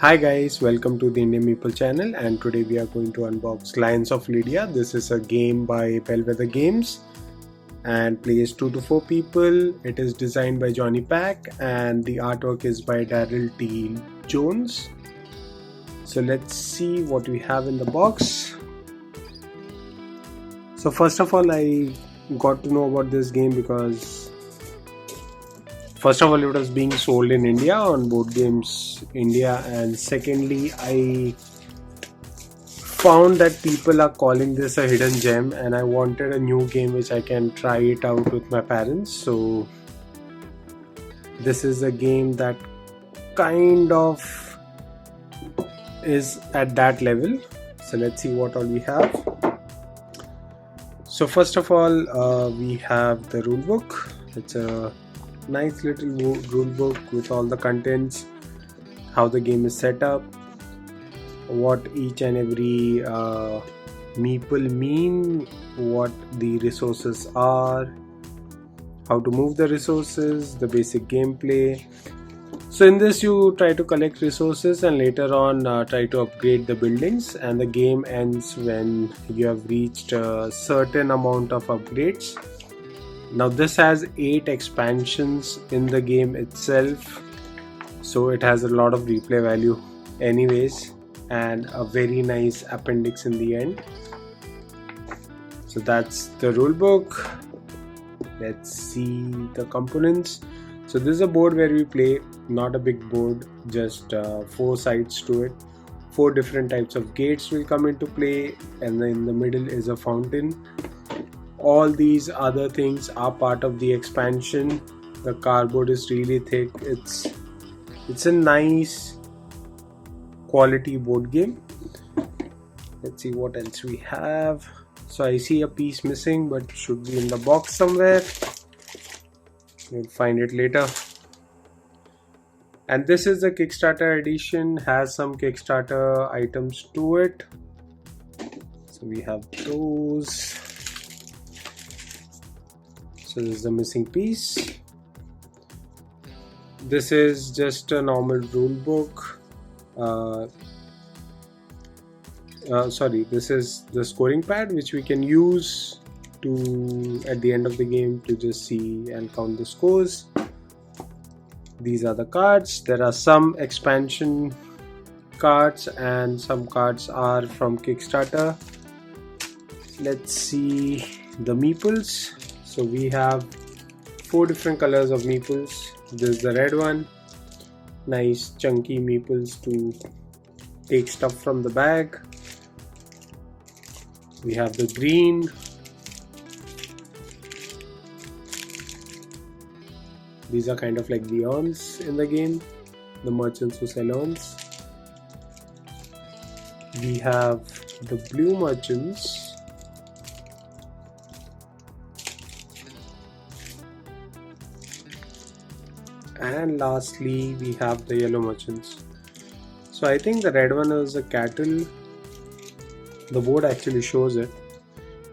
Hi guys, welcome to the Indian Meeple channel, and today we are going to unbox Lions of Lydia. This is a game by Bellwether Games and plays 2 to 4 people. It is designed by Jonny and the artwork is by Darryl T. Jones. So let's see what we have in the box. So first of all, I got to know about this game because first of all, it was being sold in India on Board Games India, and secondly, I found that people are calling this a hidden gem, and I wanted a new game which I can try it out with my parents. So this is a game that kind of is at that level. So let's see what all we have. So first of all, we have the rulebook. It's a nice little rule book with all the contents, how the game is set up, what each and every meeple mean, what the resources are, how to move the resources, the basic gameplay. So in this you try to collect resources and later on try to upgrade the buildings, and the game ends when you have reached a certain amount of upgrades. Now this has 8 expansions in the game itself, so it has a lot of replay value anyways, and a very nice appendix in the end. So that's the rulebook. Let's see the components. So this is a board where we play, not a big board, just 4 sides to it. 4 different types of gates will come into play, and then in the middle is a fountain. All these other things are part of the expansion. The cardboard is really thick. It's a nice quality board game. Let's see what else we have. So I see a piece missing, but should be in the box somewhere. We'll find it later. And this is the Kickstarter edition, has some Kickstarter items to it. So we have those. So this is the missing piece. This is just a normal rule book. This is the scoring pad which we can use to at the end of the game to just see and count the scores. These are the cards. There are some expansion cards and some cards are from Kickstarter. Let's see the meeples. So we have 4 different colors of meeples. This is the red one. Nice chunky meeples to take stuff from the bag. We have the green. These are kind of like the ons in the game, the merchants who sell ons. We have the blue merchants. And lastly we have the yellow merchants. So I think the red one is a cattle. The board actually shows it.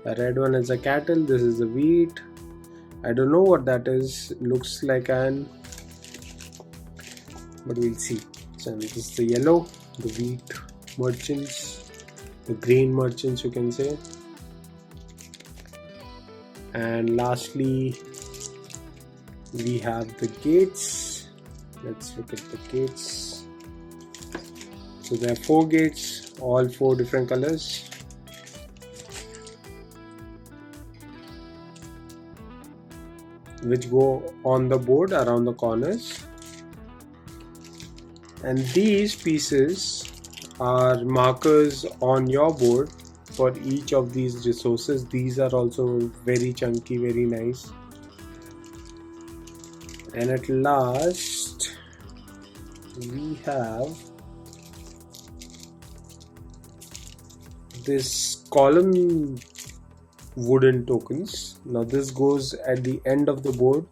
The red one is a cattle. This is the wheat. I don't know what that is. It looks like an, but we'll see. So this is the yellow, the wheat merchants, the grain merchants you can say. And lastly we have the gates. Let's look at the gates. So there are 4 gates, all 4 different colors. Which go on the board around the corners. And these pieces are markers on your board for each of these resources. These are also very chunky, very nice. And at last we have this column wooden tokens. Now this goes at the end of the board.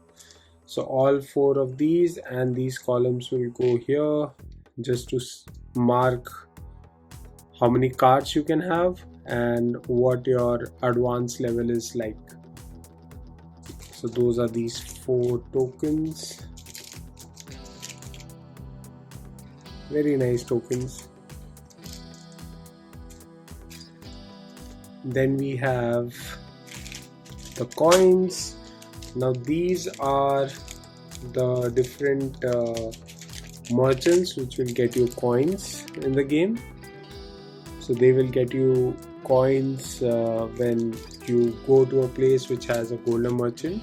So all 4 of these and these columns will go here just to mark how many cards you can have and what your advanced level is like. So those are these 4 tokens. Very nice tokens. Then we have the coins. Now these are the different merchants which will get you coins in the game. So they will get you coins when you go to a place which has a golden merchant.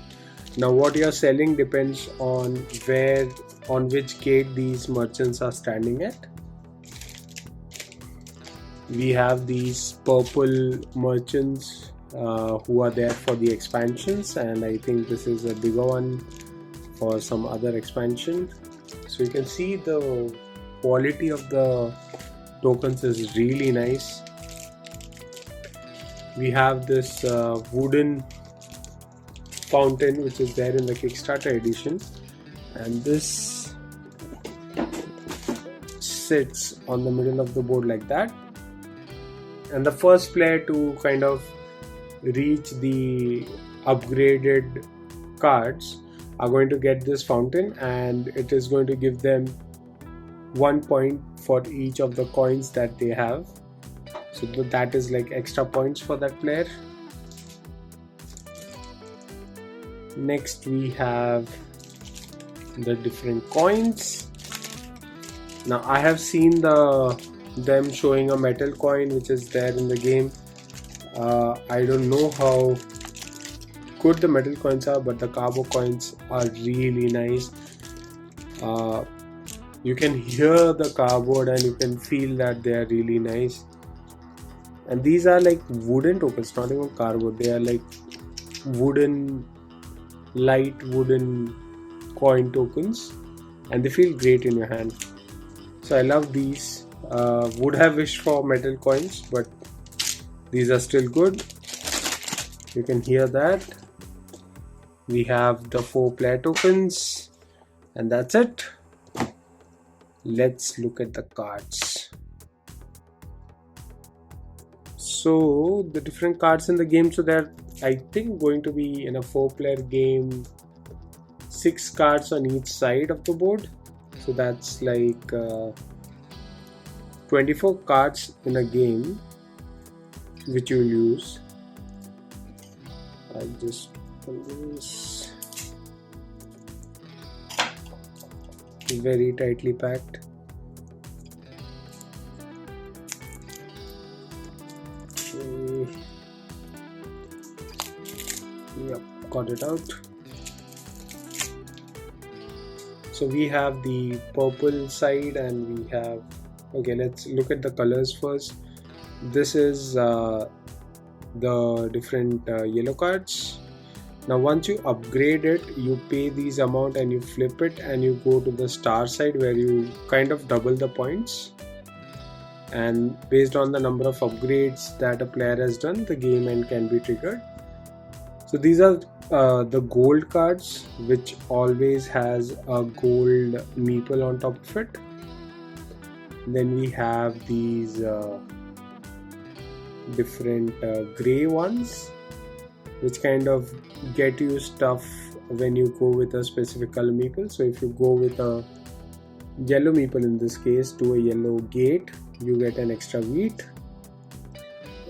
Now what you are selling depends on which gate these merchants are standing at. We have these purple merchants who are there for the expansions, and I think this is a bigger one for some other expansion. So you can see the quality of the tokens is really nice. We have this wooden fountain which is there in the Kickstarter edition, and this sits on the middle of the board like that, and the first player to kind of reach the upgraded cards are going to get this fountain, and it is going to give them 1 point for each of the coins that they have. So that is like extra points for that player. Next we have the different coins. Now I have seen them showing a metal coin which is there in the game. I don't know how good the metal coins are, but the carbo coins are really nice. You can hear the cardboard and you can feel that they are really nice. And these are like wooden tokens, not even cardboard. They are like light wooden coin tokens, and they feel great in your hand. So I love these. Would have wished for metal coins, but these are still good. You can hear that. We have the 4 player tokens, and that's it. Let's look at the cards. So the different cards in the game, so they're I think going to be in a 4 player game 6 cards on each side of the board. So that's like 24 cards in a game which you will use. I'll just open this. Very tightly packed. Yep, got it out. So we have the purple side, and we have, okay, let's look at the colors first. This is the different yellow cards. Now once you upgrade it, you pay these amount and you flip it, and you go to the star side where you kind of double the points, and based on the number of upgrades that a player has done, the game end can be triggered. So these are the gold cards, which always has a gold meeple on top of it. Then we have these different grey ones, which kind of get you stuff when you go with a specific color meeple. So if you go with a yellow meeple, in this case, to a yellow gate, you get an extra wheat.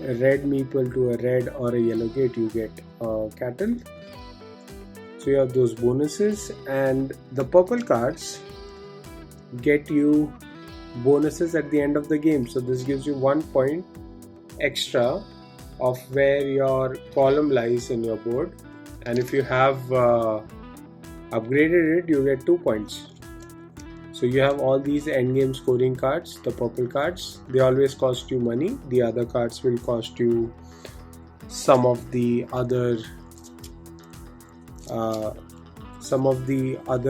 A red meeple to a red or a yellow gate, you get cattle. So you have those bonuses, and the purple cards get you bonuses at the end of the game. So this gives you 1 point extra of where your column lies in your board, and if you have upgraded it, you get 2 points. So you have all these endgame scoring cards. The purple cards, they always cost you money. The other cards will cost you some of the other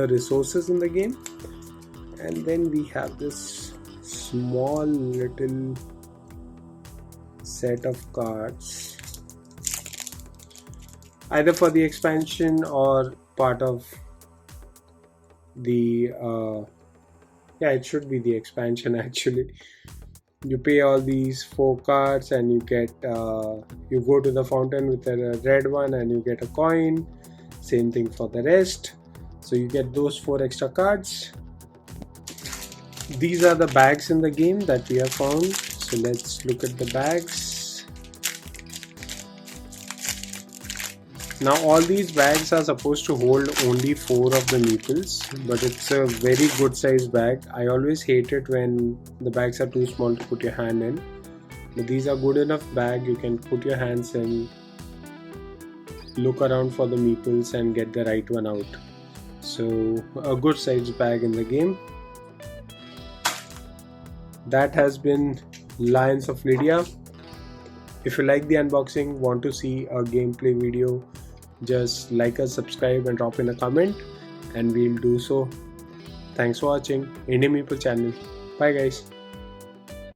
resources in the game. And then we have this small little set of cards, either for the expansion or part of the it should be the expansion actually. You pay all these 4 cards, and you get you go to the fountain with a red one and you get a coin. Same thing for the rest. So you get those 4 extra cards. These are the bags in the game that we have found. So let's look at the bags. Now all these bags are supposed to hold only 4 of the meeples, but it's a very good size bag. I always hate it when the bags are too small to put your hand in. But these are good enough bag. You can put your hands in, look around for the meeples and get the right one out. So a good sized bag in the game. That has been Lions of Lydia. If you like the unboxing, want to see a gameplay video, just like us, subscribe and drop in a comment and we'll do so. Thanks for watching Indian Meeple channel. Bye guys.